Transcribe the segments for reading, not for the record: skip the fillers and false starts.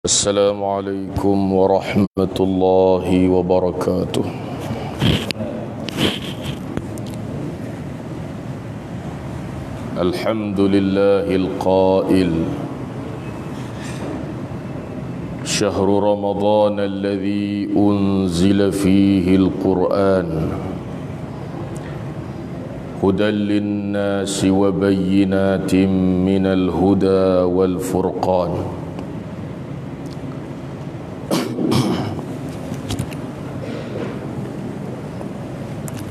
السلام عليكم ورحمة الله وبركاته. الحمد لله القائل: شهر رمضان الذي أنزل فيه القرآن هدى للناس وبينات من الهدى والفرقان.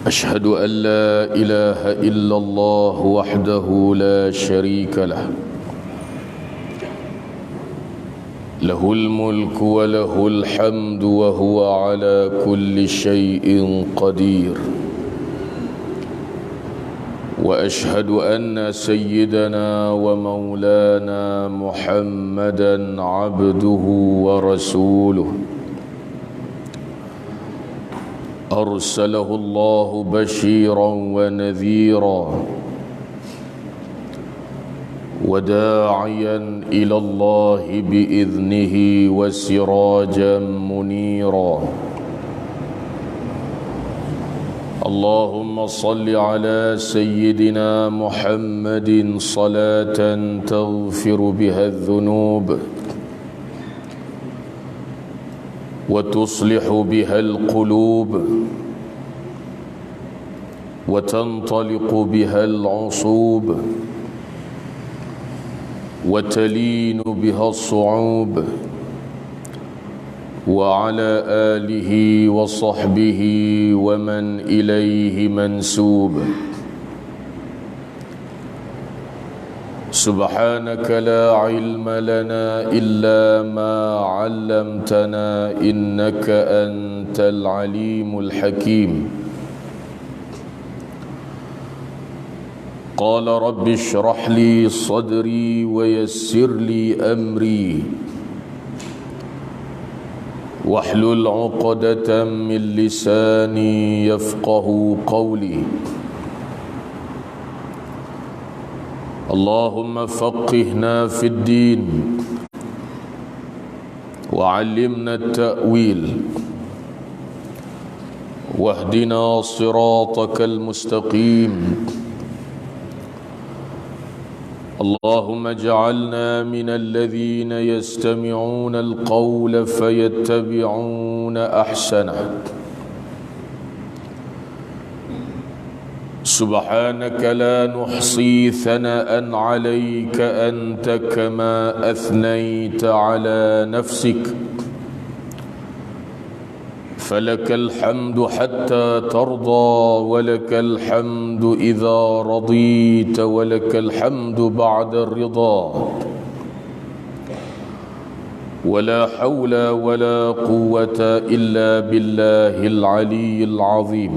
أشهد أن لا إله إلا الله وحده لا شريك له، له الملك وله الحمد وهو على كل شيء قدير. وأشهد أن سيدنا ومولانا محمدًا عبده ورسوله، أرسله الله بشيرا ونذيرا وداعيا إلى الله بإذنه وسراجا منيرا. اللهم صل على سيدنا محمد صلاة تغفر بها الذنوب وتصلح بها القلوب وتنطلق بها العصوب وتلين بها الصعوب، وعلى آله وصحبه ومن إليه منسوب. سبحانك لا علم لنا إلا ما علمتنا إنك أنت العليم الحكيم. قال رب اشرح لي صدري ويسر لي أمري واحلل عقدة من لساني يفقه قولي. اللهم فقهنا في الدين وعلمنا التأويل واهدنا صراطك المستقيم. اللهم اجعلنا من الذين يستمعون القول فيتبعون أحسنه. سبحانك لا نحصي ثناء عليك أنت كما أثنيت على نفسك، فلك الحمد حتى ترضى ولك الحمد إذا رضيت ولك الحمد بعد الرضا. ولا حول ولا قوة إلا بالله العلي العظيم.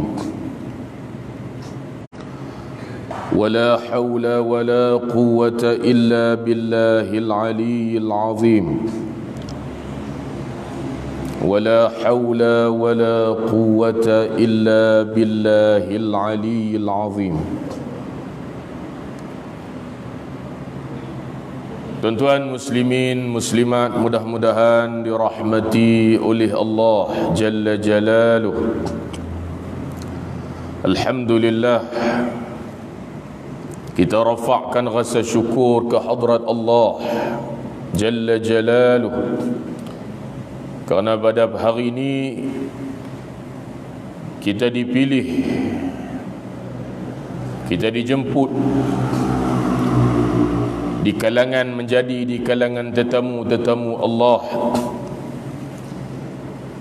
ولا حول ولا قوة إلا بالله العلي العظيم. ولا حول ولا قوة إلا بالله العلي العظيم. Tuan-tuan muslimin muslimat, mudah-mudahan dirahmati oleh Allah Jalla Jalaluh. Alhamdulillah, kita rafa'kan rasa syukur ke hadrat Allah Jalla Jalaluh, kerana pada hari ini kita dipilih, kita dijemput menjadi di kalangan tetamu-tetamu Allah,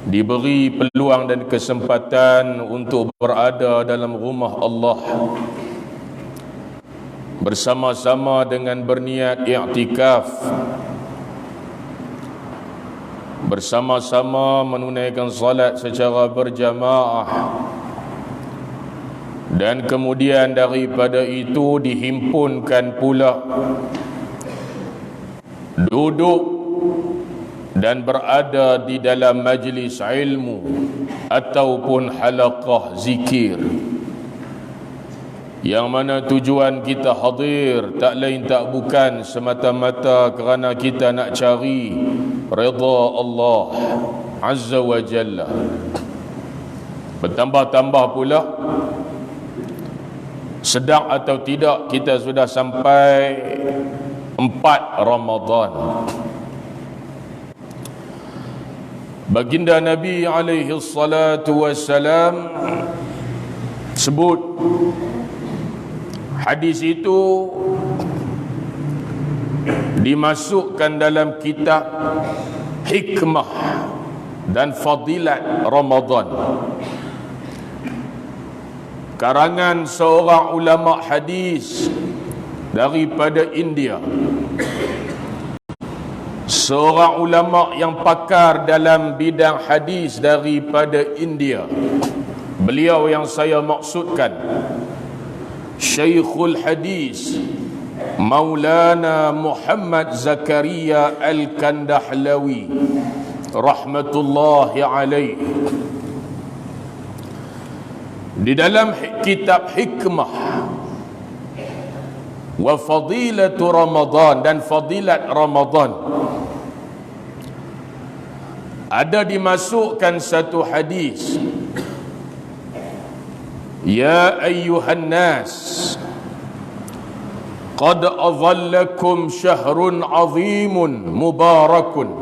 diberi peluang dan kesempatan untuk berada dalam rumah Allah bersama-sama dengan berniat i'tikaf, bersama-sama menunaikan salat secara berjamaah, dan kemudian daripada itu dihimpunkan pula duduk dan berada di dalam majlis ilmu ataupun halaqah zikir, yang mana tujuan kita hadir tak lain tak bukan semata-mata kerana kita nak cari redha Allah Azza wa Jalla. Bertambah-tambah pula, sedang atau tidak, kita sudah sampai 4 Ramadan. Baginda Nabi alaihi salatu wassalam sebut hadis itu dimasukkan dalam kitab Hikmah dan Fadilat Ramadan, karangan seorang ulama hadis daripada India, seorang ulama yang pakar dalam bidang hadis daripada India. Beliau yang saya maksudkan Syekhul Hadis Maulana Muhammad Zakaria Al-Kandahlawi rahmatullahi alaih. Di dalam kitab Hikmah wa Fadilatu Ramadan dan Fadilat Ramadan ada dimasukkan satu hadis, ya ayyuhan nas qad adhallakum syahrun azimun mubarakun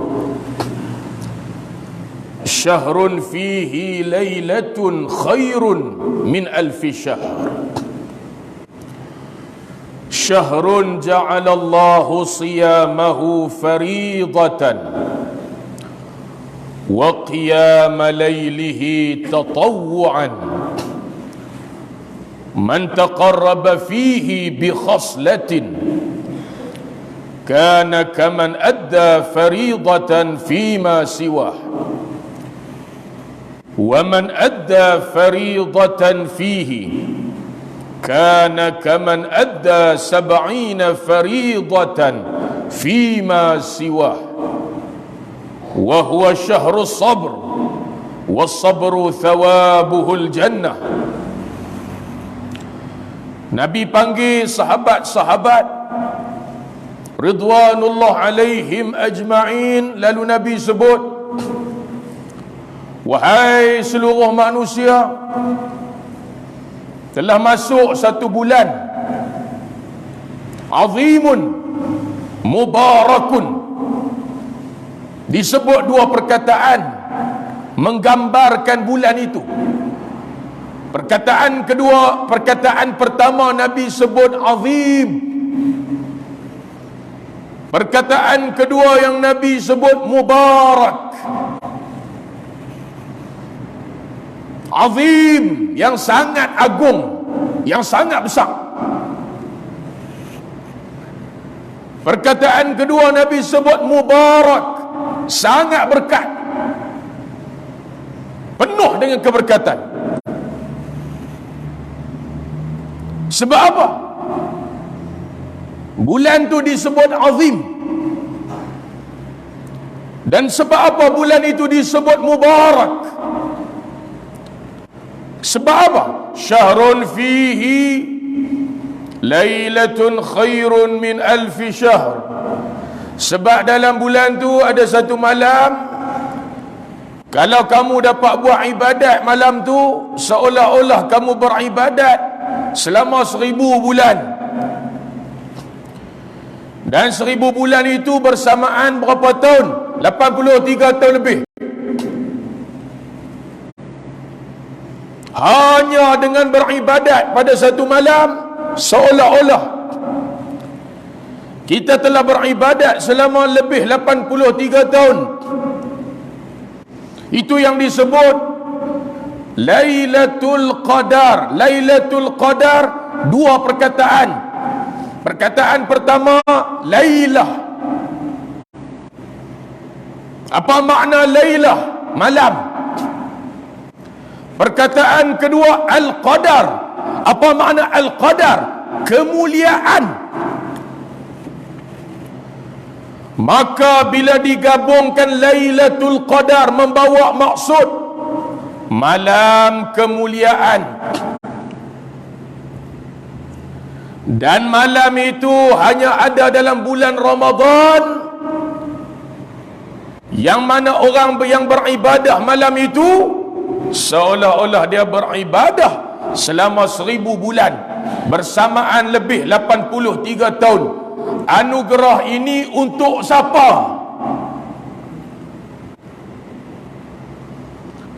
syahrun fihi laylatun khairun min alfi syahr syahrun ja'alallahu siyamahu faridatan wa qiyama laylihi tatawwu'an man taqarraba fihi bi khaslatin kana kaman adda faridatan fima siwah wa man adda faridatan fihi kana kaman adda 70 faridatan fima siwah wa huwa syahru sabr was-sabru thawabuhul jannah. Nabi panggil sahabat-sahabat ridwanullah alaihim ajma'in, lalu Nabi sebut, wahai seluruh manusia, telah masuk satu bulan azimun mubarakun. Disebut 2 perkataan menggambarkan bulan itu. Perkataan kedua, perkataan pertama Nabi sebut azim. Perkataan kedua yang Nabi sebut mubarak. Azim, yang sangat agung, yang sangat besar. Perkataan kedua Nabi sebut mubarak, sangat berkat, penuh dengan keberkatan. Sebab apa? Bulan tu disebut azim. Dan sebab apa bulan itu disebut mubarak? Sebab apa? Syahrun fihi lailatun khairun min alfi syahr. Sebab dalam bulan tu ada satu malam, kalau kamu dapat buat ibadat malam tu, seolah-olah kamu beribadat selama 1000 bulan. Dan 1000 bulan itu bersamaan berapa tahun? 83 tahun lebih. Hanya dengan beribadat pada satu malam, seolah-olah kita telah beribadat selama lebih 83 tahun. Itu yang disebut Lailatul Qadar. Lailatul Qadar, 2 perkataan. Perkataan pertama, Lailah. Apa makna Lailah? Malam. Perkataan kedua, Al-Qadar. Apa makna Al-Qadar? Kemuliaan. Maka bila digabungkan Lailatul Qadar membawa maksud malam kemuliaan. Dan malam itu hanya ada dalam bulan Ramadan. yang mana orang yang beribadah malam itu seolah-olah dia beribadah selama 1000 bulan bersamaan lebih 83 tahun. Anugerah ini untuk siapa?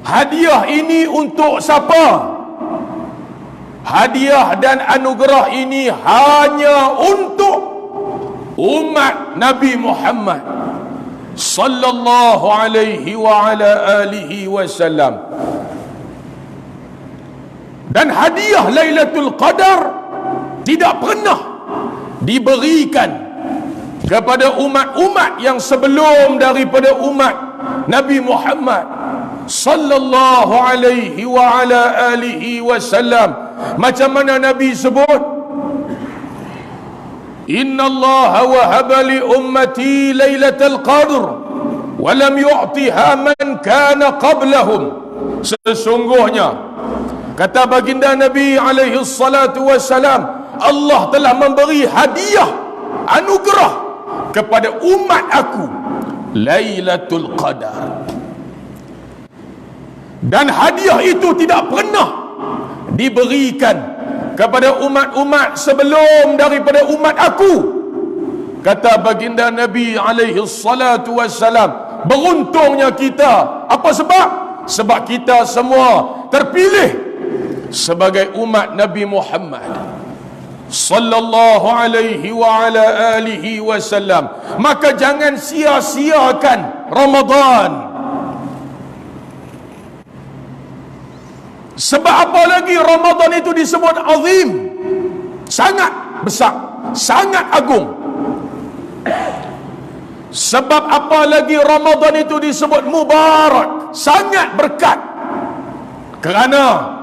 Hadiah ini untuk siapa? Hadiah dan anugerah ini hanya untuk umat Nabi Muhammad sallallahu alaihi wa ala alihi wasallam. Dan hadiah Lailatul Qadar tidak pernah diberikan kepada umat-umat yang sebelum daripada umat Nabi Muhammad sallallahu alaihi wa ala alihi wasallam. Macam mana Nabi sebut, Inna Allah wahaba li ummati Lailatul Qadr wa lam yu'tiha man kana qablahum. Sesungguhnya kata baginda Nabi alaihi salatu wassalam, Allah telah memberi hadiah anugerah kepada umat aku Lailatul Qadar. Dan hadiah itu tidak pernah diberikan kepada umat-umat sebelum daripada umat aku. Kata baginda Nabi alaihi salatu wassalam, beruntungnya kita. Apa sebab? Sebab kita semua terpilih sebagai umat Nabi Muhammad sallallahu alaihi wa ala alihi wasallam. Maka jangan sia-siakan Ramadan. Sebab apa lagi Ramadan itu disebut azim, sangat besar, sangat agung. Sebab apa lagi Ramadan itu disebut mubarak, sangat berkat. Kerana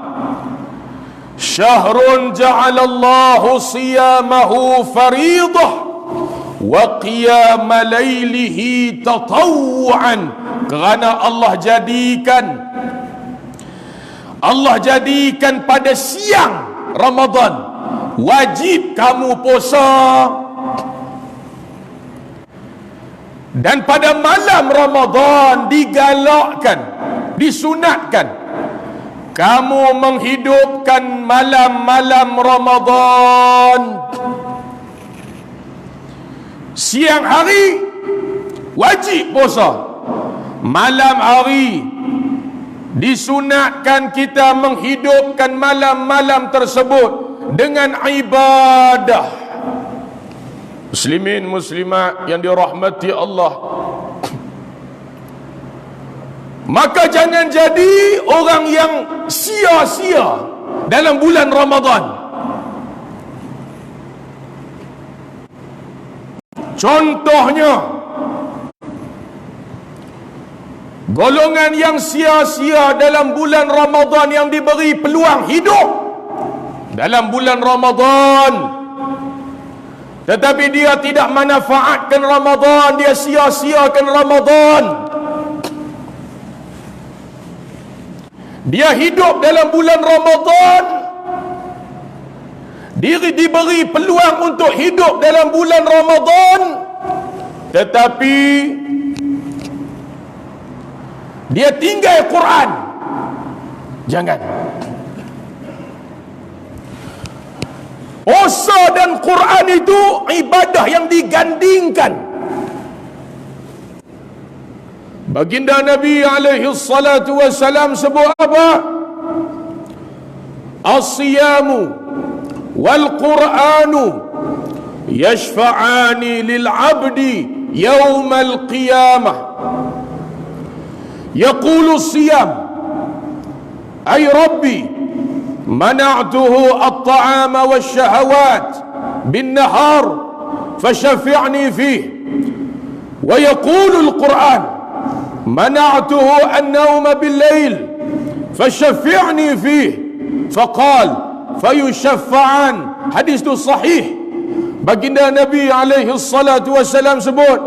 syahrun ja'alallahu siyamahu faridah wa qiyama laylihi tatawu'an. Kerana Allah jadikan pada siang Ramadan wajib kamu puasa, dan pada malam Ramadan digalakkan, disunatkan kamu menghidupkan malam-malam Ramadan. Siang hari wajib puasa, malam hari disunatkan kita menghidupkan malam-malam tersebut dengan ibadah. Muslimin muslimat yang dirahmati Allah, maka jangan jadi orang yang sia-sia dalam bulan Ramadan. Contohnya, golongan yang sia-sia dalam bulan Ramadan yang diberi peluang hidup dalam bulan Ramadan, tetapi dia tidak manfaatkan Ramadan, dia sia-siakan Ramadan. Dia hidup dalam bulan Ramadan, diberi peluang untuk hidup dalam bulan Ramadan, tetapi dia tinggal Quran. Jangan. Puasa dan Quran itu ibadah yang digandingkan. Baginda Nabi alaihi salatu wassalam sebut apa? As-siyamu wal Quranu yashfa'ani lil 'abdi yawmal qiyamah. Yaqulu as-siyam ay rabbi منعته الطعام والشهوات بالنهار فشفعني فيه. ويقول القرآن منعته النوم بالليل فشفعني فيه. فقال فيشفعان. Hadis itu sahih. Baginda Nabi alaihi salatu wassalam sebut,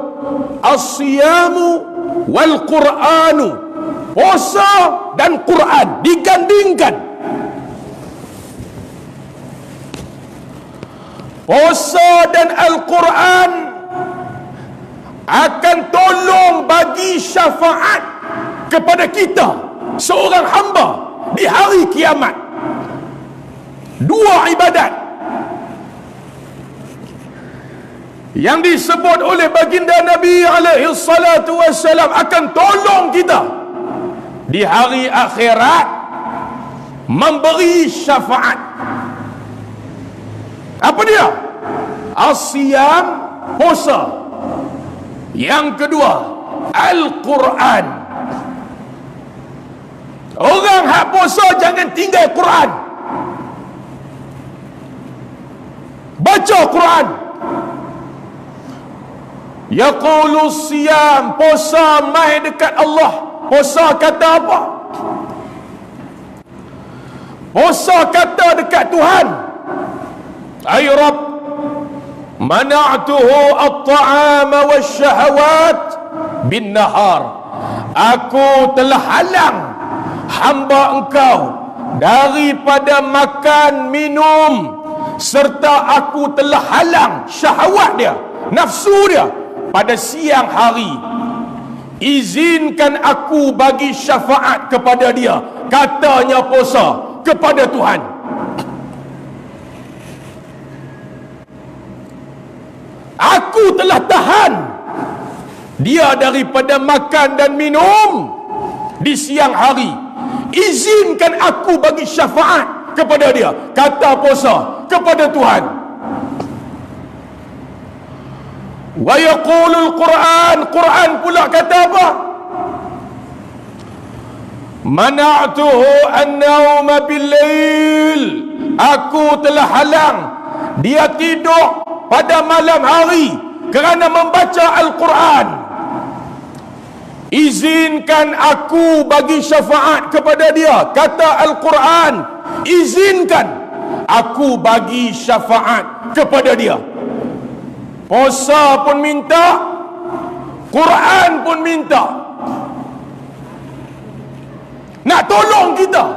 as-siyamu wal Quranu, puasa dan Quran digandingkan. Puasa dan Al-Quran akan tolong bagi syafaat kepada kita seorang hamba di hari kiamat. Dua ibadat yang disebut oleh baginda Nabi alaihi salatu wassalam akan tolong kita di hari akhirat, memberi syafaat. Apa dia? As-siyam, puasa. Yang kedua, Al-Quran. Orang hak puasa jangan tinggal Quran. Baca Quran. Yaqulu siyam, puasa mai dekat Allah. Puasa kata apa? Puasa kata dekat Tuhan, ay Rabb, mana'tuhu at-ta'ama wasyahawat bin nahar. Aku telah halang hamba engkau daripada makan minum, serta aku telah halang syahwat dia, nafsu dia pada siang hari. Izinkan aku bagi syafaat kepada dia, katanya puasa kepada Tuhan. Aku telah tahan dia daripada makan dan minum di siang hari. Izinkan aku bagi syafaat kepada dia, kata puasa kepada Tuhan. Wa yaqulul Quran, Quran pula kata apa? Mana'tuhu an-nawma bil-lail, aku telah halang dia tidur pada malam hari kerana membaca Al-Quran. Izinkan aku bagi syafaat kepada dia, kata Al-Quran. Izinkan aku bagi syafaat kepada dia. Puasa pun minta, Quran pun minta, nak tolong kita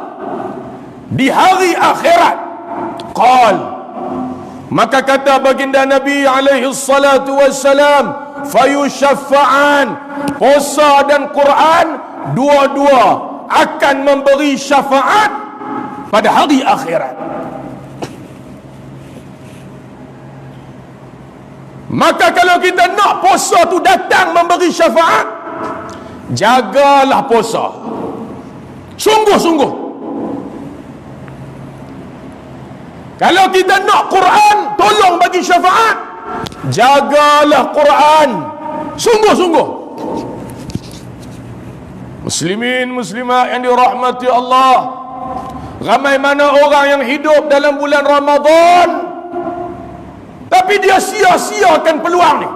di hari akhirat. Qal, maka kata baginda Nabi alaihi salatu wassalam, fayusyaffa'an, puasa dan Quran dua-dua akan memberi syafaat pada hari akhirat. Maka kalau kita nak puasa tu datang memberi syafaat, jagalah puasa sungguh-sungguh. Kalau kita nak Quran tolong bagi syafaat, jagalah Quran sungguh-sungguh. Muslimin muslimat yang dirahmati Allah, ramai mana orang yang hidup dalam bulan Ramadan tapi dia sia-siakan peluang ni.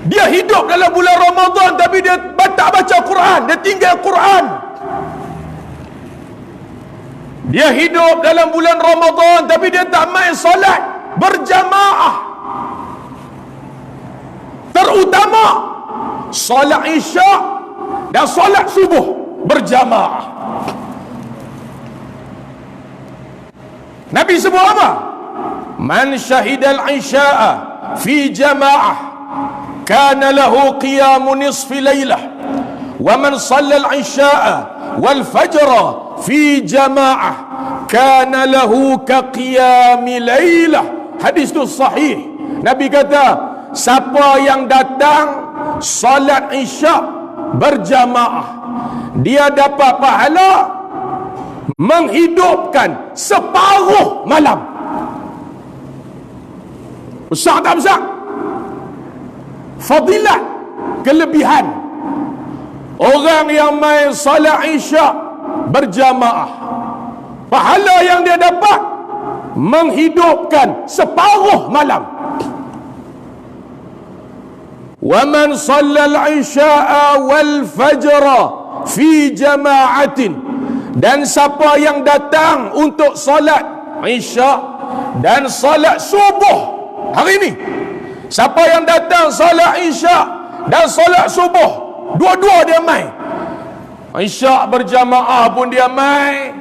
Dia hidup dalam bulan Ramadan tapi dia tak baca Quran, dia tinggal Quran. Dia hidup dalam bulan Ramadan tapi dia tak main solat berjamaah, terutama solat Isyak dan solat subuh berjamaah. Nabi sebut apa? Man syahidal isya'a fi jama'ah kana lahu qiyamu nisfi laylah, wa man shallal isya'a wal fajra fi jama'ah kana lahu ka qiyami laylah. Hadis tu sahih. Nabi kata, siapa yang datang salat isyak berjamaah, dia dapat pahala menghidupkan separuh malam. Besar tak besar? Fadilat, kelebihan orang yang main salat isyak berjamaah, pahala yang dia dapat menghidupkan separuh malam. Wa man shallal isya'a wal fajra fi jama'atin, dan siapa yang datang untuk solat isyak dan solat subuh hari ini, siapa yang datang solat isyak dan solat subuh, dua-dua dia mai. Isyak berjamaah pun dia mai,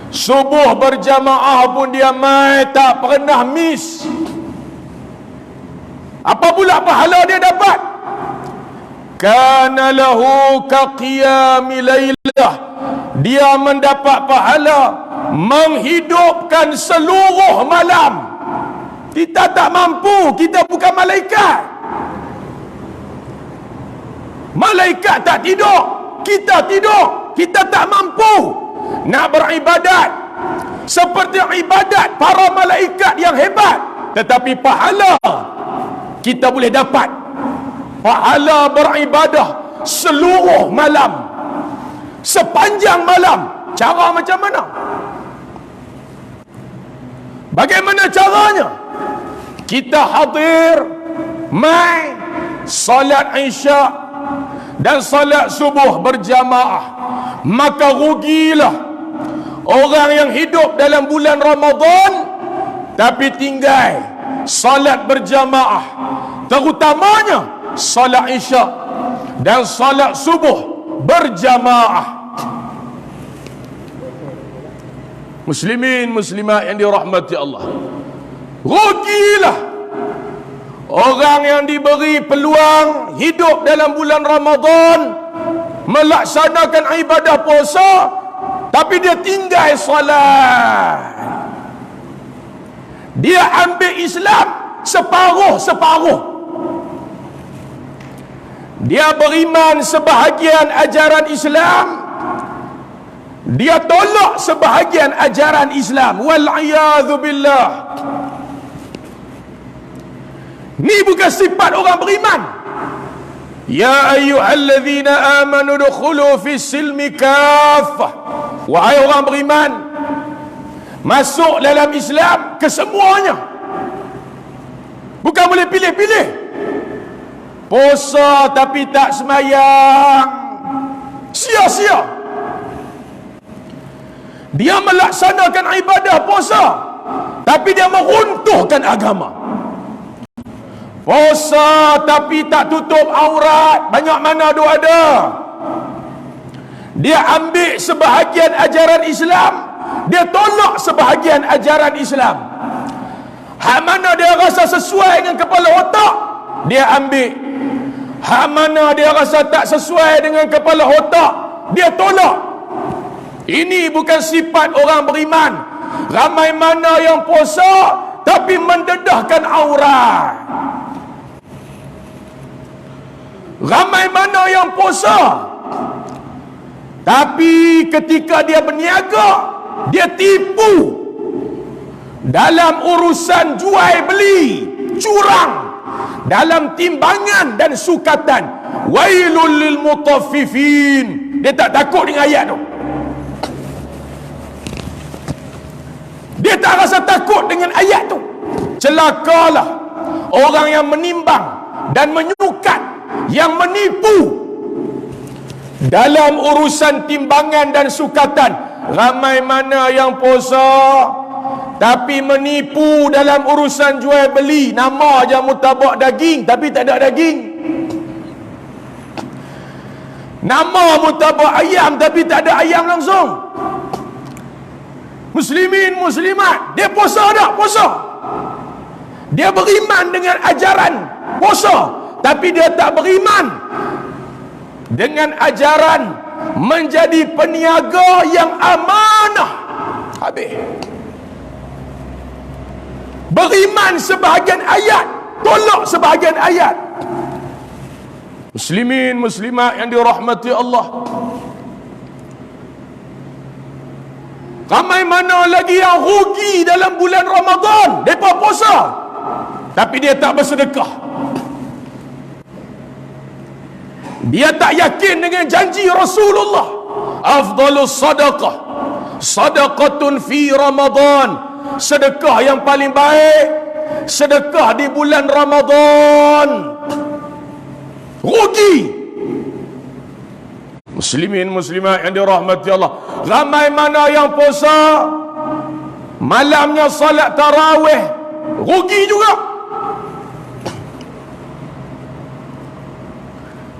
subuh berjamaah pun dia mai, tak pernah miss. Apa pula pahala dia dapat? Kana lahu kaqiyami lailah. Dia mendapat pahala menghidupkan seluruh malam. Kita tak mampu, kita bukan malaikat. Malaikat tak tidur, kita tidur. Kita tak mampu nak beribadat seperti ibadat para malaikat yang hebat. Tetapi pahala kita boleh dapat. Pahala beribadah seluruh malam, sepanjang malam. Cara macam mana? Bagaimana caranya? Kita hadir mai salat isyak dan salat subuh berjamaah. Maka rugilah orang yang hidup dalam bulan Ramadan tapi tinggal salat berjamaah, terutamanya salat isyak dan salat subuh berjamaah. Muslimin muslimat yang dirahmati Allah, rugilah orang yang diberi peluang hidup dalam bulan Ramadan, melaksanakan ibadah puasa, tapi dia tinggal solat. Dia ambil Islam separuh-separuh. Dia beriman sebahagian ajaran Islam, dia tolak sebahagian ajaran Islam. Wal'iyadhu billah. Ni bukan sifat orang beriman. Ya ayyuhalladzina amanu dukhulu fis silmi kaffah. Wahai orang beriman, masuk dalam Islam kesemuanya. Bukan boleh pilih-pilih. Puasa tapi tak semayang, sia-sia. Dia melaksanakan ibadah puasa tapi dia meruntuhkan agama. Puasa tapi tak tutup aurat, banyak mana dia ada. Dia ambil sebahagian ajaran Islam, dia tolak sebahagian ajaran Islam. Hak mana dia rasa sesuai dengan kepala otak, dia ambil. Hak mana dia rasa tak sesuai dengan kepala otak, dia tolak. Ini bukan sifat orang beriman. Ramai mana yang puasa tapi mendedahkan aurat. Ramai mana yang puasa tapi ketika dia berniaga, dia tipu dalam urusan jual beli, curang dalam timbangan dan sukatan. Wailul lil mutaffifin. Dia tak takut dengan ayat tu. Dia tak rasa takut dengan ayat tu. Celakalah orang yang menimbang dan menyukat, yang menipu dalam urusan timbangan dan sukatan. Ramai mana yang puasa tapi menipu dalam urusan jual beli. Nama aja mutabak daging tapi tak ada daging. Nama mutabak ayam tapi tak ada ayam langsung. Muslimin muslimat, dia puasa tak? Puasa. Dia beriman dengan ajaran puasa, tapi dia tak beriman dengan ajaran menjadi peniaga yang amanah. Habis. Beriman sebahagian ayat, tolak sebahagian ayat. Muslimin muslimat yang dirahmati Allah, ramai mana lagi yang rugi dalam bulan Ramadan. Mereka puasa tapi dia tak bersedekah. Dia tak yakin dengan janji Rasulullah, afdalus sadaqah sadaqatun fi Ramadan. Sedekah yang paling baik sedekah di bulan Ramadan. Rugi. Muslimin muslimat yang dirahmati Allah, ramai mana yang puasa malamnya salat tarawih, rugi juga.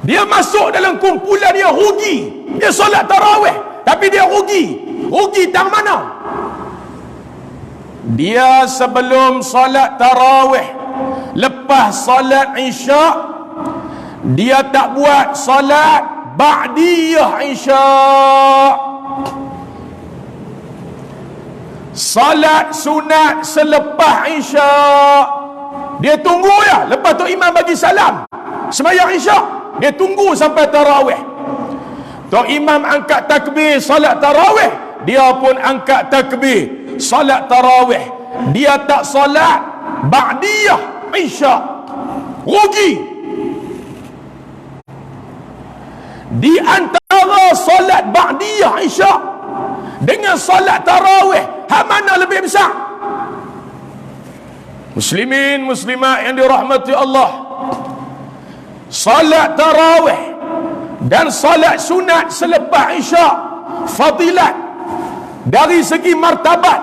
Dia masuk dalam kumpulan dia rugi. Dia salat tarawih tapi dia rugi. Rugi tang mana? Dia sebelum salat tarawih lepas salat isyak dia tak buat salat ba'diyah isyak. Salat sunat selepas isyak dia tunggu ya, lepas tu imam bagi salam sembahyang isyak, dia tunggu sampai tarawih. Tok imam angkat takbir salat tarawih, dia pun angkat takbir salat tarawih. Dia tak salat ba'diyah isyak, rugi. Di antara salat ba'diyah isyak dengan salat tarawih, hak mana lebih besar? Muslimin muslimat yang dirahmati Allah, salat tarawih dan salat sunat selepas isyak fadilat dari segi martabat,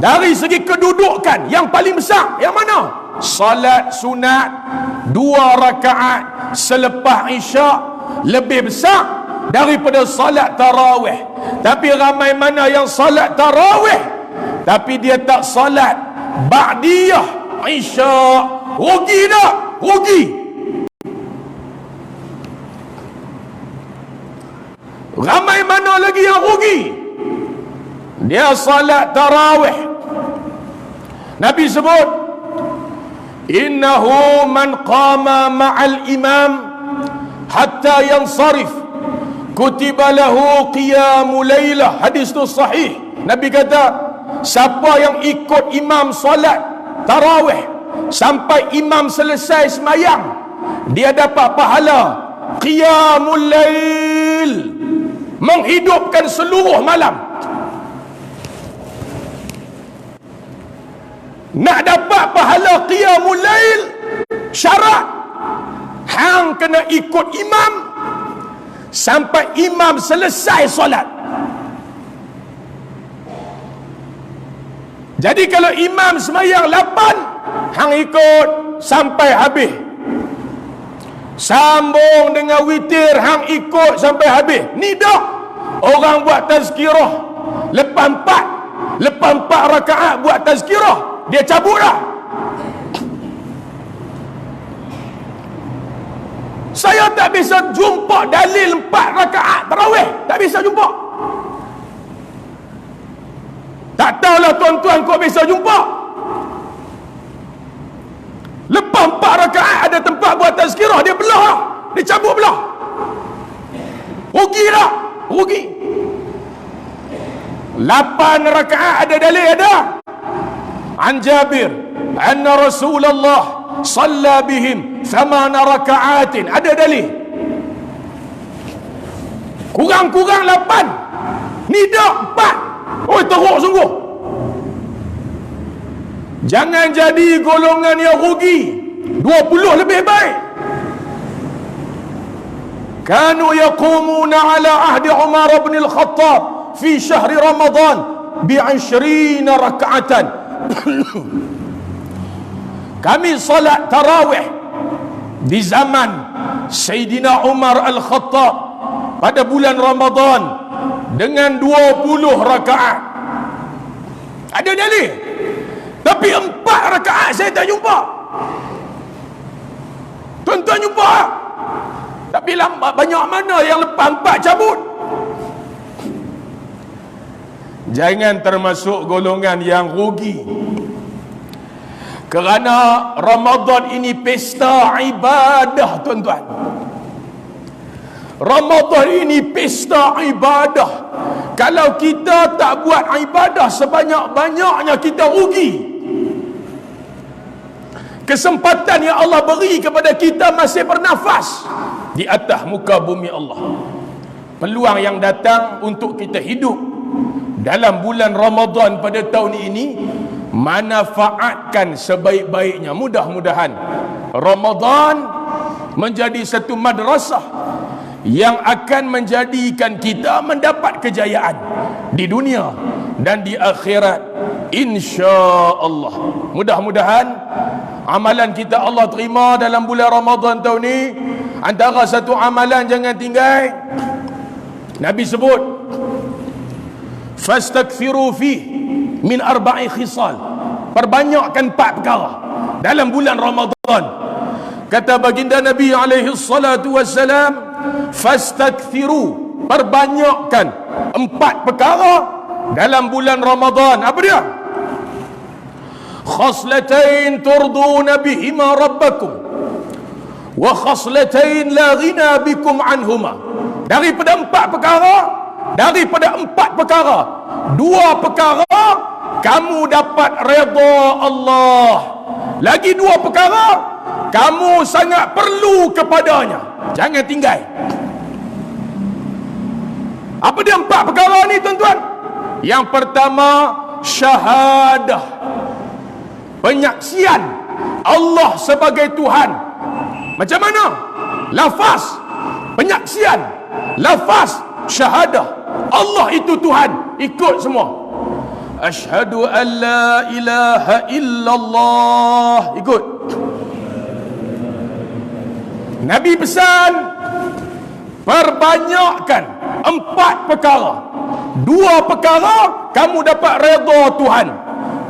dari segi kedudukan yang paling besar yang mana? Salat sunat 2 rakaat selepas isyak lebih besar daripada salat tarawih. Tapi ramai mana yang salat tarawih tapi dia tak salat ba'diyah isyak. Rugi tak? Rugi. Ramai mana lagi yang rugi? Dia salat tarawih, Nabi sebut innahu man qama ma'al imam hatta yansarif kutiba lahu qiyamul lailah. Hadis tu sahih. Nabi kata, siapa yang ikut imam solat tarawih sampai imam selesai sembahyang, dia dapat pahala qiyamul lail, menghidupkan seluruh malam. Nak dapat pahala qiyamul lail, syarat hang kena ikut imam sampai imam selesai solat. Jadi kalau imam sembahyang 8, hang ikut sampai habis. Sambung dengan witir, hang ikut sampai habis. Ni dah orang buat tazkirah lepas 4 rakaat buat tazkirah, dia cabut dah. Saya tak bisa jumpa dalil 4 rakaat tarawih, tak bisa jumpa. Tak tahulah tuan-tuan kau bisa jumpa. Lepas 4 rakaat ada tempat buat tazkirah, dia belah lah, dia cabut belah. Rugi tak? Rugi. 8 rakaat ada dalil, ada. An Jabir anna Rasulullah salla bihim 8 rakaatin, ada dalil. Kurang-kurang 8, ni dah 4. Oh, teruk sungguh. Jangan jadi golongan yang rugi. 20 lebih baik. Kanu yaqumuna ala ahdi Umar bin al-Khattab fi syahri Ramadan bi 20 raka'atan. Kami salat tarawih di zaman Sayyidina Umar al-Khattab pada bulan Ramadan dengan 20 rakaat. Ada dalil. Tapi 4 rakaat saya tak jumpa. Tuan-tuan jumpa? Tapi lambat banyak mana yang lepas 4 cabut. Jangan termasuk golongan yang rugi. Kerana Ramadan ini pesta ibadah, tuan-tuan. Ramadan ini pesta ibadah. Kalau kita tak buat ibadah sebanyak-banyaknya, kita rugi. Kesempatan yang Allah beri kepada kita masih bernafas di atas muka bumi Allah. Peluang yang datang untuk kita hidup dalam bulan Ramadan pada tahun ini, manfaatkan sebaik-baiknya. Mudah-mudahan Ramadan menjadi satu madrasah yang akan menjadikan kita mendapat kejayaan di dunia dan di akhirat, insya-Allah. Mudah-mudahan amalan kita Allah terima dalam bulan Ramadan tahun ini. Antara satu amalan jangan tinggal, Nabi sebut fastakthiru fi min 4 khisal, perbanyakkan 4 perkara. dalam bulan Ramadan. Kata baginda Nabi alaihi salatu wassalam, fastakthiru, perbanyakkan 4 perkara dalam bulan Ramadan. Apa dia? Khaslatain turduna bihima rabbakum wa khaslatain la ghina bikum anhuma. Daripada 4 perkara, 2 perkara kamu dapat redha Allah. Lagi 2 perkara kamu sangat perlu kepadanya. Jangan tinggal. Apa dia 4 perkara ni tuan-tuan? Yang pertama, syahadah, penyaksian Allah sebagai Tuhan. Macam mana? Lafaz penyaksian, lafaz syahadah, Allah itu Tuhan. Ikut semua. Asyhadu an la ilaha illallah. Ikut. Nabi pesan, perbanyakkan 4 perkara. 2 perkara kamu dapat redha Tuhan.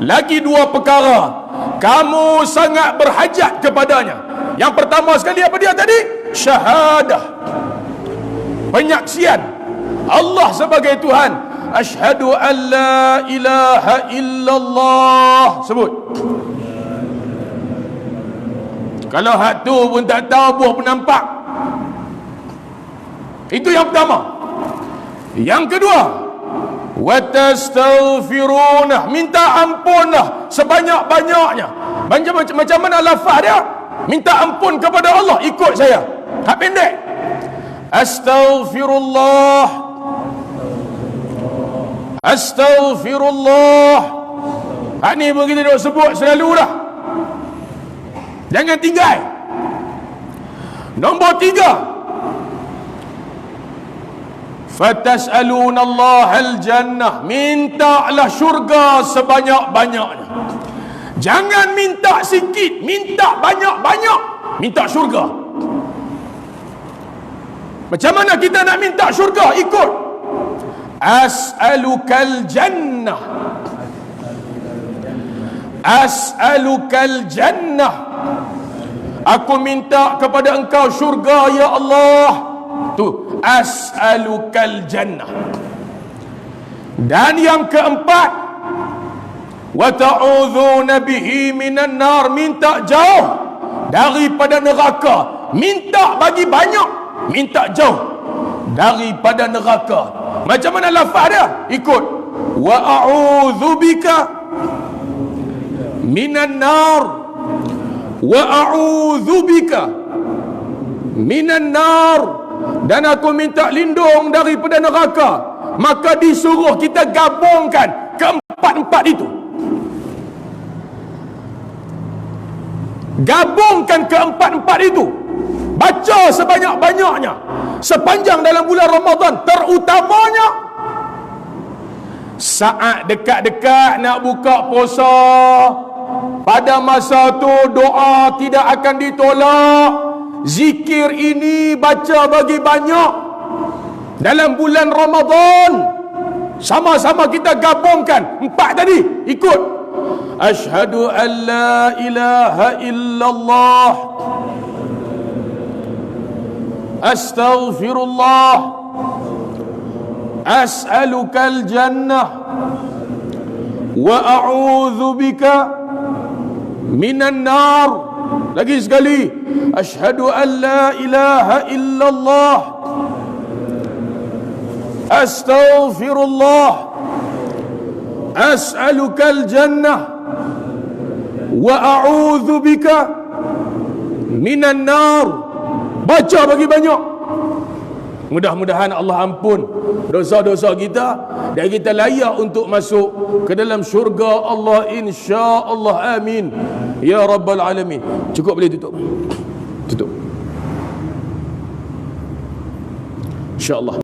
Lagi 2 perkara kamu sangat berhajat kepadanya. Yang pertama sekali apa dia tadi? Syahadah, penyaksian Allah sebagai Tuhan. Asyhadu an la ilaha illallah. Sebut. Kalau hak tu pun tak tahu, buah pun nampak. Itu yang pertama. Yang kedua, wa tastaghfiruna, minta ampunlah sebanyak-banyaknya. Macam mana lafaz dia? Minta ampun kepada Allah. Ikut saya. Hak pendek. Astaghfirullah, astaghfirullah. Hak ni pun kita duk sebut selalu dah. Jangan tinggal. Nombor 3, fatas'aluna al-jannah, mintalah syurga sebanyak-banyaknya. Jangan minta sikit, minta banyak-banyak. Minta syurga. Macam mana kita nak minta syurga? Ikut. As'alukal jannah, as'alukal jannah, aku minta kepada engkau syurga ya Allah. Tu as'alukal jannah. Dan yang keempat, wa ta'udzuna bihi minan nar, minta jauh daripada neraka. Minta bagi banyak, minta jauh daripada neraka. Macam mana lafaz dia? Ikut. Wa a'udzubika minan nar, wa a'udzubika minan nar, dan aku minta lindung daripada neraka. Maka disuruh kita gabungkan keempat-empat itu. Gabungkan keempat-empat itu. Baca sebanyak-banyaknya sepanjang dalam bulan Ramadan. Terutamanya saat dekat-dekat nak buka puasa. Pada masa tu doa tidak akan ditolak. Zikir ini baca bagi banyak dalam bulan Ramadan. Sama-sama kita gabungkan 4 tadi. Ikut. Asyhadu an la ilaha illallah, astaghfirullah, as'alukal jannah, wa a'udzu bika minan nar. Lagi sekali. Asyhadu an la ilaha illallah, astaghfirullah, as'alukal jannah, wa a'udzu bika minan nar. Baca bagi banyak. Mudah-mudahan Allah ampun dosa-dosa kita dan kita layak untuk masuk ke dalam syurga Allah, insya-Allah. Amin ya rabbal alamin. Cukup, boleh tutup. Tutup. Insya-Allah.